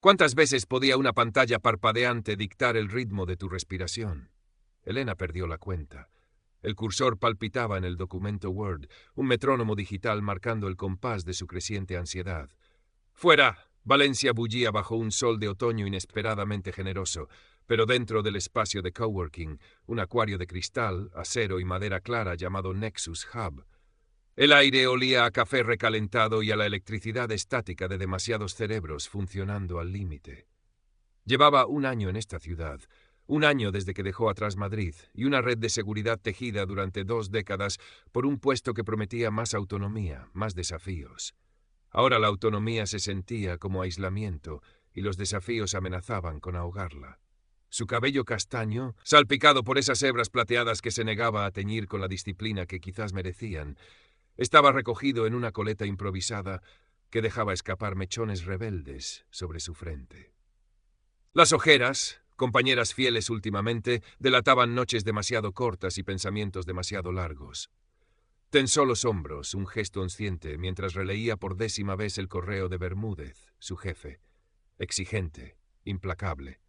¿Cuántas veces podía una pantalla parpadeante dictar el ritmo de tu respiración? Elena perdió la cuenta. El cursor palpitaba en el documento Word, un metrónomo digital marcando el compás de su creciente ansiedad. Fuera, Valencia bullía bajo un sol de otoño inesperadamente generoso, pero dentro del espacio de coworking, un acuario de cristal, acero y madera clara llamado Nexus Hub. El aire olía a café recalentado y a la electricidad estática de demasiados cerebros funcionando al límite. Llevaba un año en esta ciudad, un año desde que dejó atrás Madrid, y una red de seguridad tejida durante 2 décadas por un puesto que prometía más autonomía, más desafíos. Ahora la autonomía se sentía como aislamiento y los desafíos amenazaban con ahogarla. Su cabello castaño, salpicado por esas hebras plateadas que se negaba a teñir con la disciplina que quizás merecían, estaba recogido en una coleta improvisada que dejaba escapar mechones rebeldes sobre su frente. Las ojeras, compañeras fieles últimamente, delataban noches demasiado cortas y pensamientos demasiado largos. Tensó los hombros, un gesto consciente, mientras releía por 10ª vez el correo de Bermúdez, su jefe. Exigente, implacable.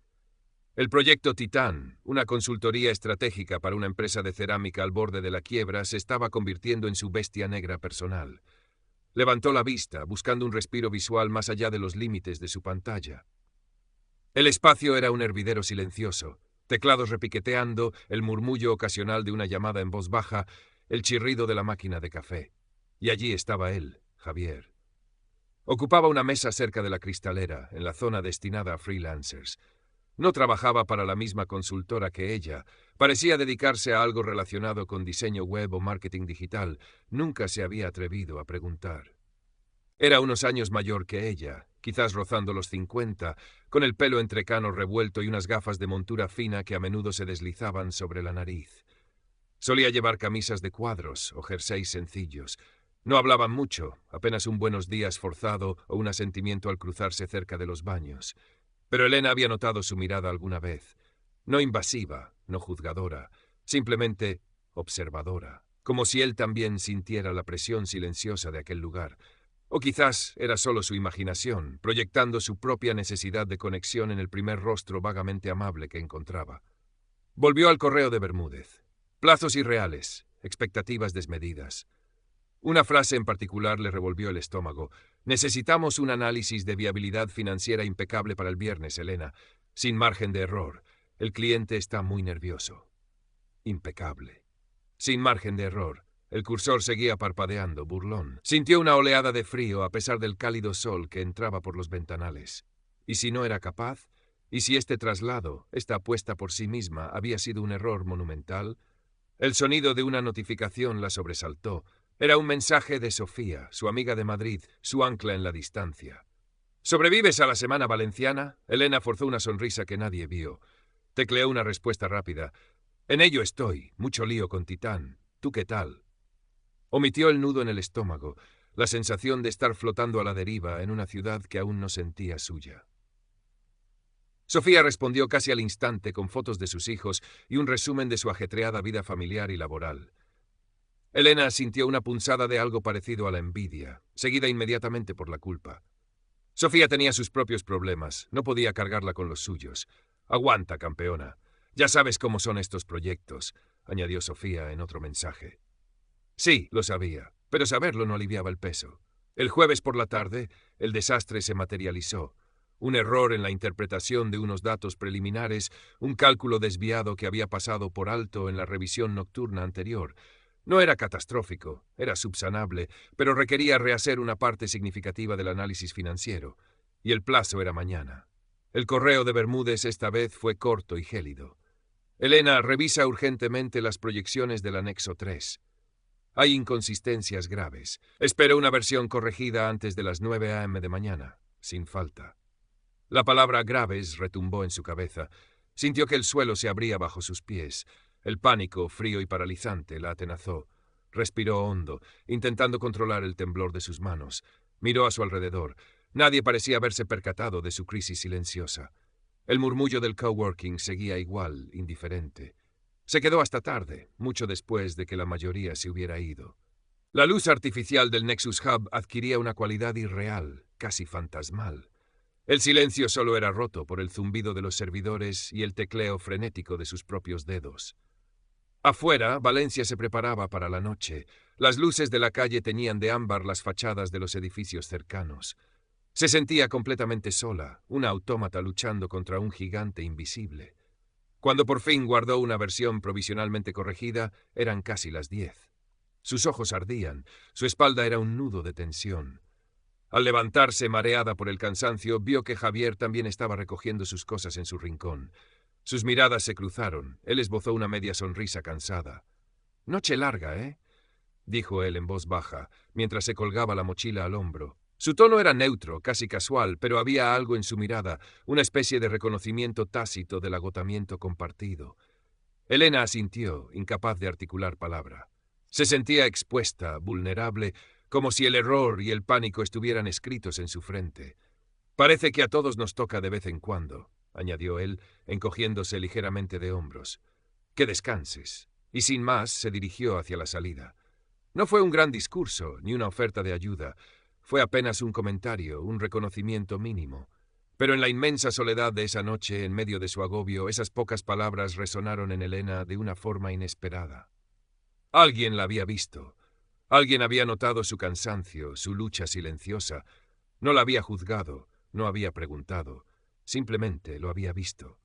El proyecto Titán, una consultoría estratégica para una empresa de cerámica al borde de la quiebra, se estaba convirtiendo en su bestia negra personal. Levantó la vista, buscando un respiro visual más allá de los límites de su pantalla. El espacio era un hervidero silencioso, teclados repiqueteando, el murmullo ocasional de una llamada en voz baja, el chirrido de la máquina de café. Y allí estaba él, Javier. Ocupaba una mesa cerca de la cristalera, en la zona destinada a freelancers. No trabajaba para la misma consultora que ella. Parecía dedicarse a algo relacionado con diseño web o marketing digital. Nunca se había atrevido a preguntar. Era unos años mayor que ella, quizás rozando los 50, con el pelo entrecano revuelto y unas gafas de montura fina que a menudo se deslizaban sobre la nariz. Solía llevar camisas de cuadros o jerseys sencillos. No hablaban mucho, apenas un buenos días forzado o un asentimiento al cruzarse cerca de los baños. Pero Elena había notado su mirada alguna vez. No invasiva, no juzgadora, simplemente observadora, como si él también sintiera la presión silenciosa de aquel lugar. O quizás era solo su imaginación, proyectando su propia necesidad de conexión en el primer rostro vagamente amable que encontraba. Volvió al correo de Bermúdez. Plazos irreales, expectativas desmedidas. Una frase en particular le revolvió el estómago. Necesitamos un análisis de viabilidad financiera impecable para el viernes, Elena, sin margen de error. El cliente está muy nervioso. Impecable. Sin margen de error. El cursor seguía parpadeando, burlón. Sintió una oleada de frío a pesar del cálido sol que entraba por los ventanales. ¿Y si no era capaz? ¿Y si este traslado, esta apuesta por sí misma, había sido un error monumental? El sonido de una notificación la sobresaltó. Era un mensaje de Sofía, su amiga de Madrid, su ancla en la distancia. ¿Sobrevives a la semana valenciana? Elena forzó una sonrisa que nadie vio. Tecleó una respuesta rápida. En ello estoy. Mucho lío con Titán. ¿Tú qué tal? Omitió el nudo en el estómago, la sensación de estar flotando a la deriva en una ciudad que aún no sentía suya. Sofía respondió casi al instante con fotos de sus hijos y un resumen de su ajetreada vida familiar y laboral. Elena sintió una punzada de algo parecido a la envidia, seguida inmediatamente por la culpa. Sofía tenía sus propios problemas, no podía cargarla con los suyos. Aguanta, campeona. Ya sabes cómo son estos proyectos, añadió Sofía en otro mensaje. Sí, lo sabía, pero saberlo no aliviaba el peso. El jueves por la tarde, el desastre se materializó. Un error en la interpretación de unos datos preliminares, un cálculo desviado que había pasado por alto en la revisión nocturna anterior. No era catastrófico, era subsanable, pero requería rehacer una parte significativa del análisis financiero. Y el plazo era mañana. El correo de Bermúdez esta vez fue corto y gélido. Elena, revisa urgentemente las proyecciones del anexo 3. Hay inconsistencias graves. Espero una versión corregida antes de las 9 a.m. de mañana, sin falta. La palabra graves retumbó en su cabeza. Sintió que el suelo se abría bajo sus pies. El pánico, frío y paralizante, la atenazó. Respiró hondo, intentando controlar el temblor de sus manos. Miró a su alrededor. Nadie parecía haberse percatado de su crisis silenciosa. El murmullo del coworking seguía igual, indiferente. Se quedó hasta tarde, mucho después de que la mayoría se hubiera ido. La luz artificial del Nexus Hub adquiría una cualidad irreal, casi fantasmal. El silencio solo era roto por el zumbido de los servidores y el tecleo frenético de sus propios dedos. Afuera, Valencia se preparaba para la noche. Las luces de la calle teñían de ámbar las fachadas de los edificios cercanos. Se sentía completamente sola, una autómata luchando contra un gigante invisible. Cuando por fin guardó una versión provisionalmente corregida, eran casi las 10. Sus ojos ardían, su espalda era un nudo de tensión. Al levantarse, mareada por el cansancio, vio que Javier también estaba recogiendo sus cosas en su rincón. Sus miradas se cruzaron. Él esbozó una media sonrisa cansada. «Noche larga, ¿eh?», dijo él en voz baja, mientras se colgaba la mochila al hombro. Su tono era neutro, casi casual, pero había algo en su mirada, una especie de reconocimiento tácito del agotamiento compartido. Elena asintió, incapaz de articular palabra. Se sentía expuesta, vulnerable, como si el error y el pánico estuvieran escritos en su frente. «Parece que a todos nos toca de vez en cuando», añadió él, encogiéndose ligeramente de hombros. «Que descanses». Y sin más se dirigió hacia la salida. No fue un gran discurso, ni una oferta de ayuda. Fue apenas un comentario, un reconocimiento mínimo. Pero en la inmensa soledad de esa noche, en medio de su agobio, esas pocas palabras resonaron en Elena de una forma inesperada. Alguien la había visto. Alguien había notado su cansancio, su lucha silenciosa. No la había juzgado, no había preguntado. Simplemente lo había visto.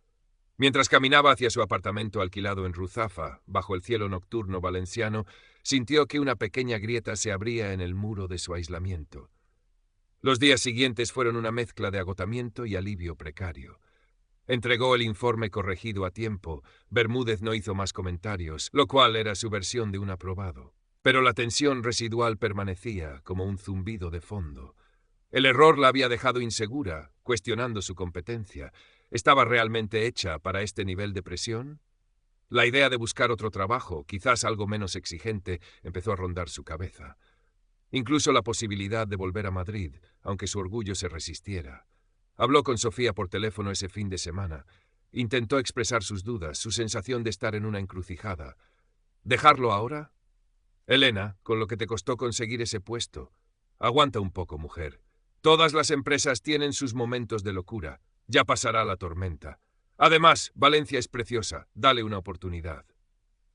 Mientras caminaba hacia su apartamento alquilado en Ruzafa, bajo el cielo nocturno valenciano, sintió que una pequeña grieta se abría en el muro de su aislamiento. Los días siguientes fueron una mezcla de agotamiento y alivio precario. Entregó el informe corregido a tiempo. Bermúdez no hizo más comentarios, lo cual era su versión de un aprobado. Pero la tensión residual permanecía, como un zumbido de fondo. El error la había dejado insegura, cuestionando su competencia. ¿Estaba realmente hecha para este nivel de presión? La idea de buscar otro trabajo, quizás algo menos exigente, empezó a rondar su cabeza. Incluso la posibilidad de volver a Madrid, aunque su orgullo se resistiera. Habló con Sofía por teléfono ese fin de semana. Intentó expresar sus dudas, su sensación de estar en una encrucijada. ¿Dejarlo ahora? Elena, con lo que te costó conseguir ese puesto. Aguanta un poco, mujer. Todas las empresas tienen sus momentos de locura. Ya pasará la tormenta. Además, Valencia es preciosa. Dale una oportunidad.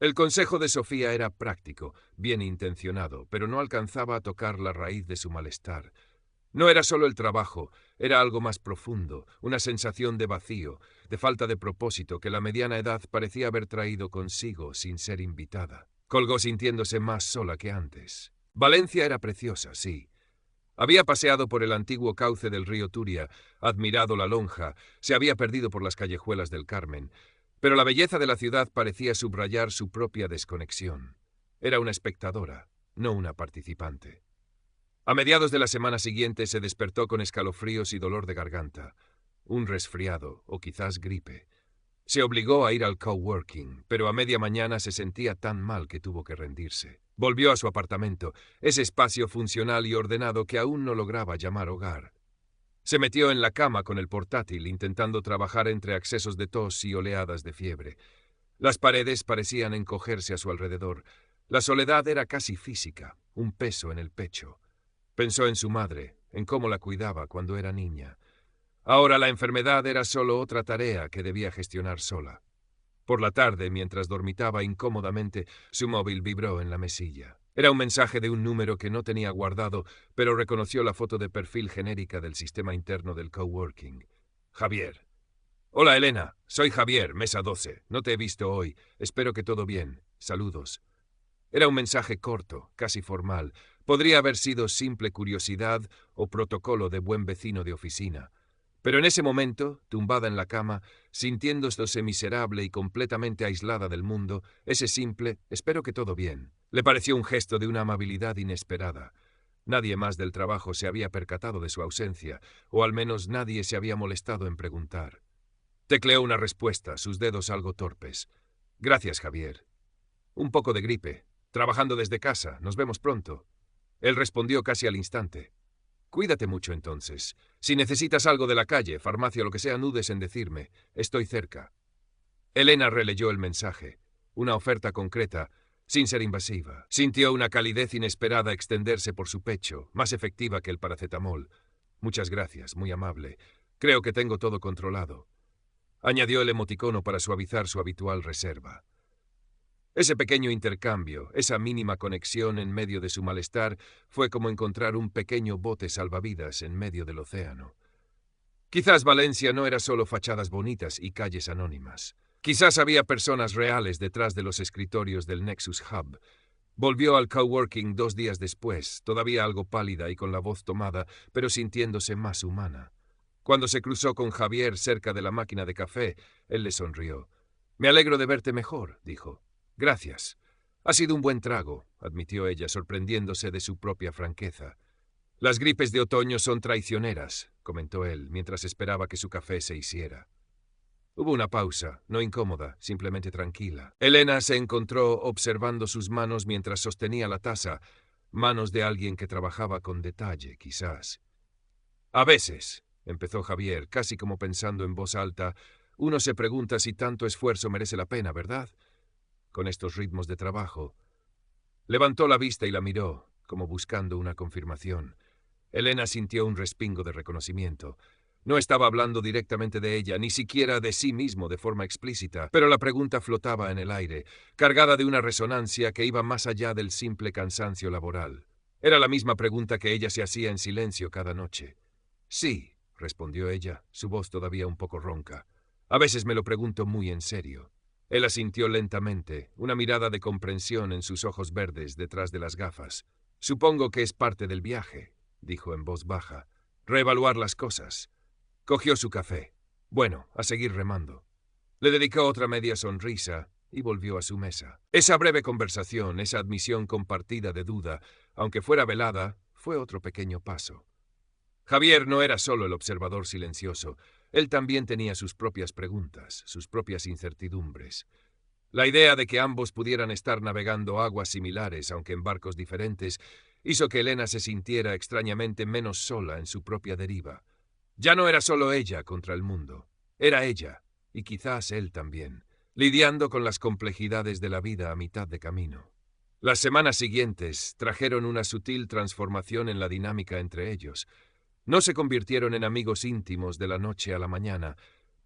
El consejo de Sofía era práctico, bien intencionado, pero no alcanzaba a tocar la raíz de su malestar. No era solo el trabajo, era algo más profundo, una sensación de vacío, de falta de propósito que la mediana edad parecía haber traído consigo sin ser invitada. Colgó sintiéndose más sola que antes. Valencia era preciosa, sí. Había paseado por el antiguo cauce del río Turia, admirado la lonja, se había perdido por las callejuelas del Carmen, pero la belleza de la ciudad parecía subrayar su propia desconexión. Era una espectadora, no una participante. A mediados de la semana siguiente se despertó con escalofríos y dolor de garganta. Un resfriado, o quizás gripe. Se obligó a ir al coworking, pero a media mañana se sentía tan mal que tuvo que rendirse. Volvió a su apartamento, ese espacio funcional y ordenado que aún no lograba llamar hogar. Se metió en la cama con el portátil, intentando trabajar entre accesos de tos y oleadas de fiebre. Las paredes parecían encogerse a su alrededor. La soledad era casi física, un peso en el pecho. Pensó en su madre, en cómo la cuidaba cuando era niña. Ahora la enfermedad era solo otra tarea que debía gestionar sola. Por la tarde, mientras dormitaba incómodamente, su móvil vibró en la mesilla. Era un mensaje de un número que no tenía guardado, pero reconoció la foto de perfil genérica del sistema interno del coworking. Javier. «Hola, Elena. Soy Javier, mesa 12. No te he visto hoy. Espero que todo bien. Saludos». Era un mensaje corto, casi formal. Podría haber sido simple curiosidad o protocolo de buen vecino de oficina. Pero en ese momento, tumbada en la cama, sintiéndose miserable y completamente aislada del mundo, ese simple «espero que todo bien» le pareció un gesto de una amabilidad inesperada. Nadie más del trabajo se había percatado de su ausencia, o al menos nadie se había molestado en preguntar. Tecleó una respuesta, sus dedos algo torpes. «Gracias, Javier. Un poco de gripe. Trabajando desde casa. Nos vemos pronto». Él respondió casi al instante. «Cuídate mucho entonces. Si necesitas algo de la calle, farmacia o lo que sea, no dudes en decirme. Estoy cerca». Elena releyó el mensaje. Una oferta concreta, sin ser invasiva. Sintió una calidez inesperada extenderse por su pecho, más efectiva que el paracetamol. «Muchas gracias, muy amable. Creo que tengo todo controlado. Añadió el emoticono para suavizar su habitual reserva. Ese pequeño intercambio, esa mínima conexión en medio de su malestar, fue como encontrar un pequeño bote salvavidas en medio del océano. Quizás Valencia no era solo fachadas bonitas y calles anónimas. Quizás había personas reales detrás de los escritorios del Nexus Hub. Volvió al coworking 2 días después, todavía algo pálida y con la voz tomada, pero sintiéndose más humana. Cuando se cruzó con Javier cerca de la máquina de café, él le sonrió. «Me alegro de verte mejor», dijo. «Gracias. Ha sido un buen trago», admitió ella, sorprendiéndose de su propia franqueza. «Las gripes de otoño son traicioneras», comentó él, mientras esperaba que su café se hiciera. Hubo una pausa, no incómoda, simplemente tranquila. Elena se encontró observando sus manos mientras sostenía la taza, manos de alguien que trabajaba con detalle, quizás. «A veces», empezó Javier, casi como pensando en voz alta, «uno se pregunta si tanto esfuerzo merece la pena, ¿verdad? Con estos ritmos de trabajo». Levantó la vista y la miró, como buscando una confirmación. Elena sintió un respingo de reconocimiento. No estaba hablando directamente de ella, ni siquiera de sí mismo de forma explícita, pero la pregunta flotaba en el aire, cargada de una resonancia que iba más allá del simple cansancio laboral. Era la misma pregunta que ella se hacía en silencio cada noche. «Sí», respondió ella, su voz todavía un poco ronca. «A veces me lo pregunto muy en serio». Él asintió lentamente, una mirada de comprensión en sus ojos verdes detrás de las gafas. «Supongo que es parte del viaje», dijo en voz baja. «Reevaluar las cosas». Cogió su café. «Bueno, a seguir remando». Le dedicó otra media sonrisa y volvió a su mesa. Esa breve conversación, esa admisión compartida de duda, aunque fuera velada, fue otro pequeño paso. Javier no era solo el observador silencioso. Él también tenía sus propias preguntas, sus propias incertidumbres. La idea de que ambos pudieran estar navegando aguas similares, aunque en barcos diferentes, hizo que Elena se sintiera extrañamente menos sola en su propia deriva. Ya no era solo ella contra el mundo. Era ella, y quizás él también, lidiando con las complejidades de la vida a mitad de camino. Las semanas siguientes trajeron una sutil transformación en la dinámica entre ellos. No se convirtieron en amigos íntimos de la noche a la mañana,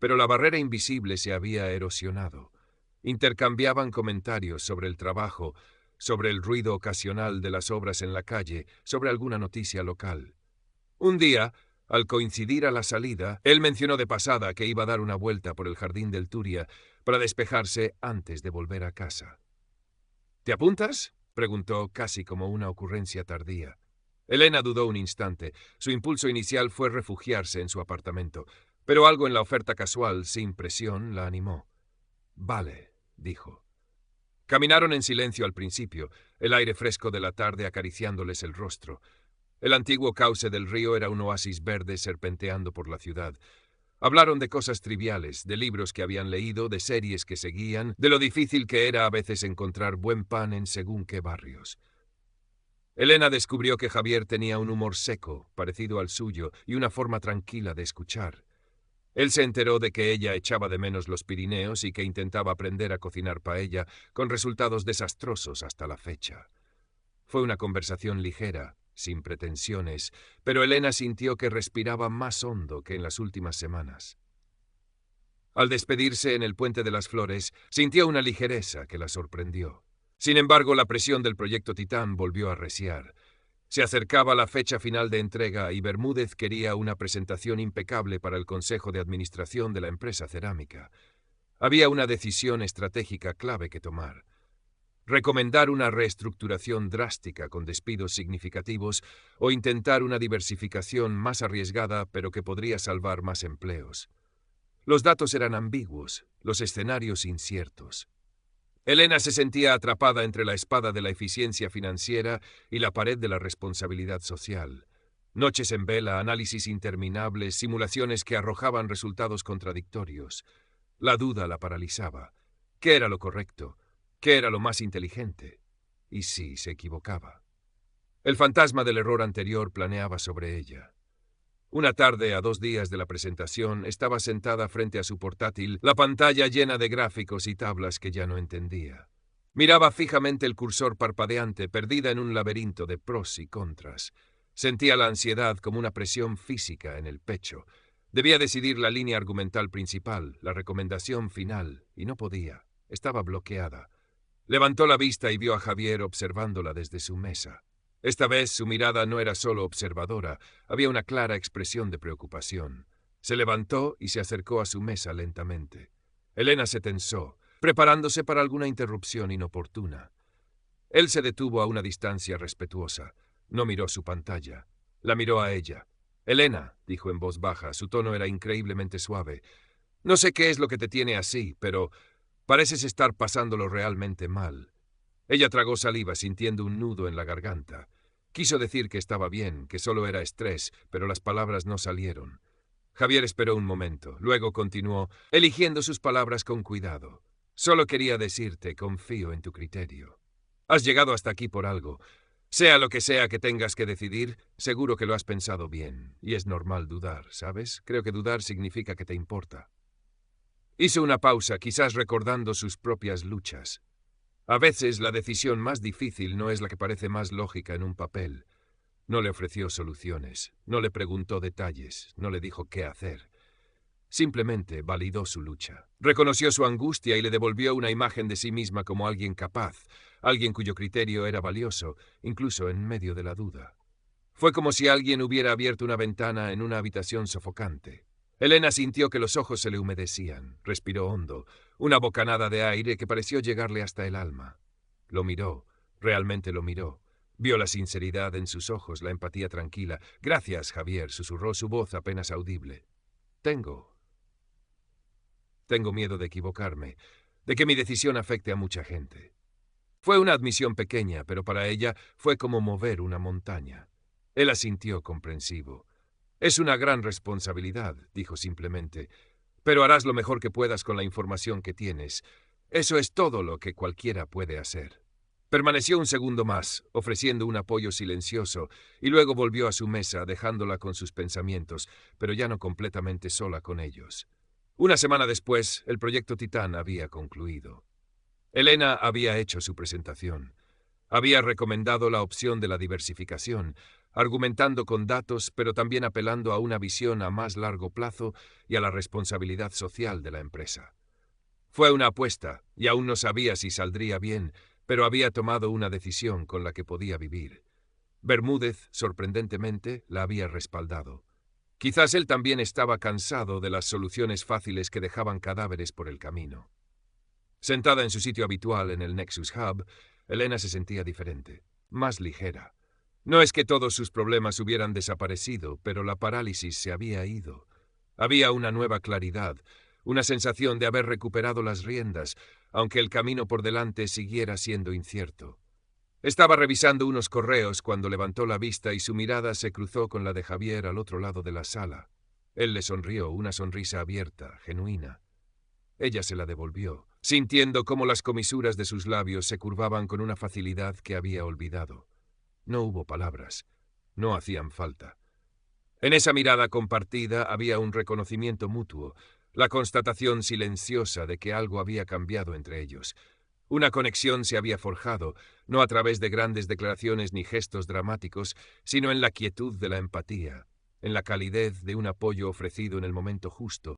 pero la barrera invisible se había erosionado. Intercambiaban comentarios sobre el trabajo, sobre el ruido ocasional de las obras en la calle, sobre alguna noticia local. Un día, al coincidir a la salida, él mencionó de pasada que iba a dar una vuelta por el jardín del Turia para despejarse antes de volver a casa. «¿Te apuntas?», preguntó casi como una ocurrencia tardía. Elena dudó un instante. Su impulso inicial fue refugiarse en su apartamento, pero algo en la oferta casual, sin presión, la animó. «Vale», dijo. Caminaron en silencio al principio, el aire fresco de la tarde acariciándoles el rostro. El antiguo cauce del río era un oasis verde serpenteando por la ciudad. Hablaron de cosas triviales, de libros que habían leído, de series que seguían, de lo difícil que era a veces encontrar buen pan en según qué barrios. Elena descubrió que Javier tenía un humor seco, parecido al suyo, y una forma tranquila de escuchar. Él se enteró de que ella echaba de menos los Pirineos y que intentaba aprender a cocinar paella, con resultados desastrosos hasta la fecha. Fue una conversación ligera, sin pretensiones, pero Elena sintió que respiraba más hondo que en las últimas semanas. Al despedirse en el Puente de las Flores, sintió una ligereza que la sorprendió. Sin embargo, la presión del proyecto Titán volvió a arreciar. Se acercaba la fecha final de entrega y Bermúdez quería una presentación impecable para el Consejo de Administración de la empresa cerámica. Había una decisión estratégica clave que tomar. Recomendar una reestructuración drástica con despidos significativos o intentar una diversificación más arriesgada pero que podría salvar más empleos. Los datos eran ambiguos, los escenarios inciertos. Elena se sentía atrapada entre la espada de la eficiencia financiera y la pared de la responsabilidad social. Noches en vela, análisis interminables, simulaciones que arrojaban resultados contradictorios. La duda la paralizaba. ¿Qué era lo correcto? ¿Qué era lo más inteligente? Y sí, se equivocaba. El fantasma del error anterior planeaba sobre ella. Una tarde, a 2 días de la presentación, estaba sentada frente a su portátil, la pantalla llena de gráficos y tablas que ya no entendía. Miraba fijamente el cursor parpadeante, perdida en un laberinto de pros y contras. Sentía la ansiedad como una presión física en el pecho. Debía decidir la línea argumental principal, la recomendación final, y no podía. Estaba bloqueada. Levantó la vista y vio a Javier observándola desde su mesa. Esta vez su mirada no era solo observadora, había una clara expresión de preocupación. Se levantó y se acercó a su mesa lentamente. Elena se tensó, preparándose para alguna interrupción inoportuna. Él se detuvo a una distancia respetuosa. No miró su pantalla. La miró a ella. «Elena», dijo en voz baja, su tono era increíblemente suave. «No sé qué es lo que te tiene así, pero pareces estar pasándolo realmente mal». Ella tragó saliva sintiendo un nudo en la garganta. Quiso decir que estaba bien, que solo era estrés, pero las palabras no salieron. Javier esperó un momento, luego continuó, eligiendo sus palabras con cuidado. «Solo quería decirte, confío en tu criterio. Has llegado hasta aquí por algo. Sea lo que sea que tengas que decidir, seguro que lo has pensado bien. Y es normal dudar, ¿sabes? Creo que dudar significa que te importa». Hizo una pausa, quizás recordando sus propias luchas. A veces la decisión más difícil no es la que parece más lógica en un papel. No le ofreció soluciones, no le preguntó detalles, no le dijo qué hacer. Simplemente validó su lucha. Reconoció su angustia y le devolvió una imagen de sí misma como alguien capaz, alguien cuyo criterio era valioso, incluso en medio de la duda. Fue como si alguien hubiera abierto una ventana en una habitación sofocante. Elena sintió que los ojos se le humedecían, respiró hondo, una bocanada de aire que pareció llegarle hasta el alma. Lo miró, realmente lo miró. Vio la sinceridad en sus ojos, la empatía tranquila. «Gracias, Javier», susurró su voz apenas audible. Tengo miedo de equivocarme, de que mi decisión afecte a mucha gente». Fue una admisión pequeña, pero para ella fue como mover una montaña. Él asintió comprensivo. «Es una gran responsabilidad», dijo simplemente, «pero harás lo mejor que puedas con la información que tienes. Eso es todo lo que cualquiera puede hacer». Permaneció un segundo más, ofreciendo un apoyo silencioso, y luego volvió a su mesa, dejándola con sus pensamientos, pero ya no completamente sola con ellos. Una semana después, el proyecto Titán había concluido. Elena había hecho su presentación. Había recomendado la opción de la diversificación, argumentando con datos, pero también apelando a una visión a más largo plazo y a la responsabilidad social de la empresa. Fue una apuesta, y aún no sabía si saldría bien, pero había tomado una decisión con la que podía vivir. Bermúdez, sorprendentemente, la había respaldado. Quizás él también estaba cansado de las soluciones fáciles que dejaban cadáveres por el camino. Sentada en su sitio habitual en el Nexus Hub, Elena se sentía diferente, más ligera. No es que todos sus problemas hubieran desaparecido, pero la parálisis se había ido. Había una nueva claridad, una sensación de haber recuperado las riendas, aunque el camino por delante siguiera siendo incierto. Estaba revisando unos correos cuando levantó la vista y su mirada se cruzó con la de Javier al otro lado de la sala. Él le sonrió, una sonrisa abierta, genuina. Ella se la devolvió, sintiendo cómo las comisuras de sus labios se curvaban con una facilidad que había olvidado. No hubo palabras, no hacían falta. En esa mirada compartida había un reconocimiento mutuo, la constatación silenciosa de que algo había cambiado entre ellos. Una conexión se había forjado, no a través de grandes declaraciones ni gestos dramáticos, sino en la quietud de la empatía, en la calidez de un apoyo ofrecido en el momento justo,